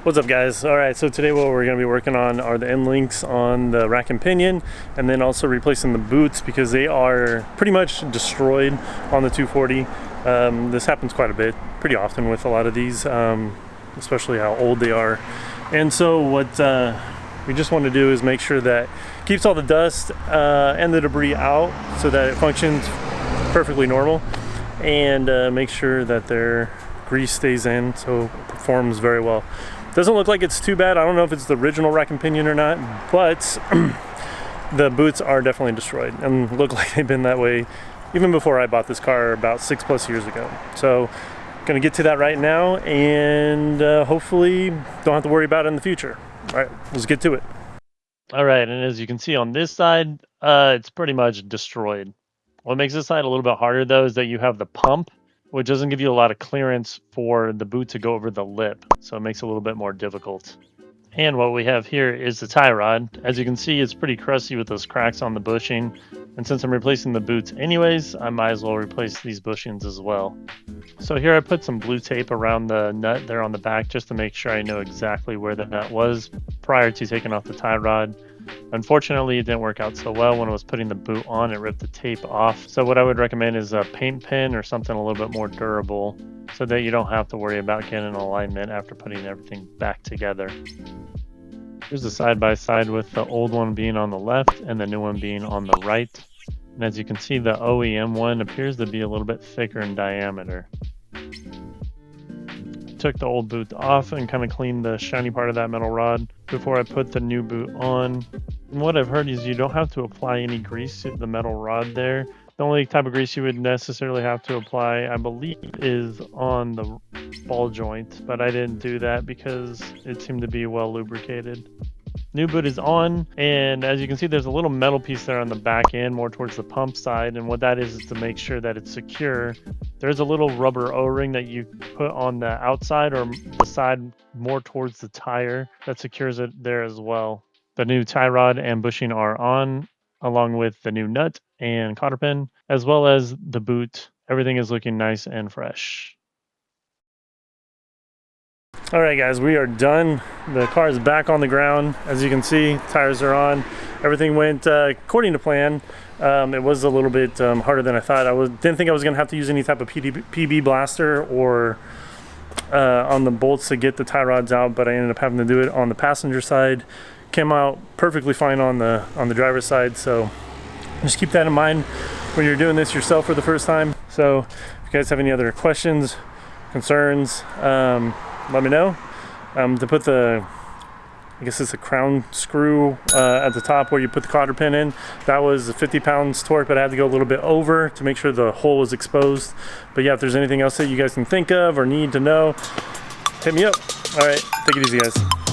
What's up, guys? All right, so today what we're going to be working on are the end links on the rack and pinion, and then also replacing the boots because they are pretty much destroyed on the 240. This happens quite a bit, pretty often with a lot of these, especially how old they are. And so what we just want to do is make sure that it keeps all the dust and the debris out so that it functions perfectly normal, and make sure that their grease stays in so it performs very well. Doesn't look like it's too bad. I don't know if it's the original rack and pinion or not, but the boots are definitely destroyed and look like they've been that way even before I bought this car about 6+ years ago. So gonna get to that right now, and hopefully don't have to worry about it in the future. All right, let's get to it. All right, and as you can see on this side, it's pretty much destroyed. What makes this side a little bit harder though is that you have the pump, which doesn't give you a lot of clearance for the boot to go over the lip, so it makes it a little bit more difficult. And what we have here is the tie rod. As you can see, it's pretty crusty with those cracks on the bushing, and since I'm replacing the boots anyways, I might as well replace these bushings as well. So here I put some blue tape around the nut there on the back just to make sure I know exactly where the nut was prior to taking off the tie rod. Unfortunately, it didn't work out so well. When I was putting the boot on, it ripped the tape off. So what I would recommend is a paint pen or something a little bit more durable so that you don't have to worry about getting an alignment after putting everything back together. Here's the side-by-side with the old one being on the left and the new one being on the right. And as you can see, the OEM one appears to be a little bit thicker in diameter. Took the old boot off and kind of cleaned the shiny part of that metal rod before I put the new boot on. And what I've heard is you don't have to apply any grease to the metal rod there. The only type of grease you would necessarily have to apply, I believe, is on the ball joint, but I didn't do that because it seemed to be well lubricated. New boot is on, and as you can see, there's a little metal piece there on the back end, more towards the pump side, and what that is to make sure that it's secure. There's a little rubber O-ring that you put on the outside or the side more towards the tire that secures it there as well. The new tie rod and bushing are on, along with the new nut and cotter pin, as well as the boot. Everything is looking nice and fresh. All right, guys, we are done. The car is back on the ground. As you can see, tires are on. Everything went according to plan. It was a little bit harder than I thought. Didn't think I was gonna have to use any type of PB blaster or on the bolts to get the tie rods out, but I ended up having to do it on the passenger side. Came out perfectly fine on the driver's side, so just keep that in mind when you're doing this yourself for the first time. So if you guys have any other questions, concerns, let me know. To put the, I guess it's a crown screw at the top where you put the cotter pin in, that was 50 pounds torque, but I had to go a little bit over to make sure the hole was exposed. But yeah, if there's anything else that you guys can think of or need to know, hit me up. All right, take it easy, guys.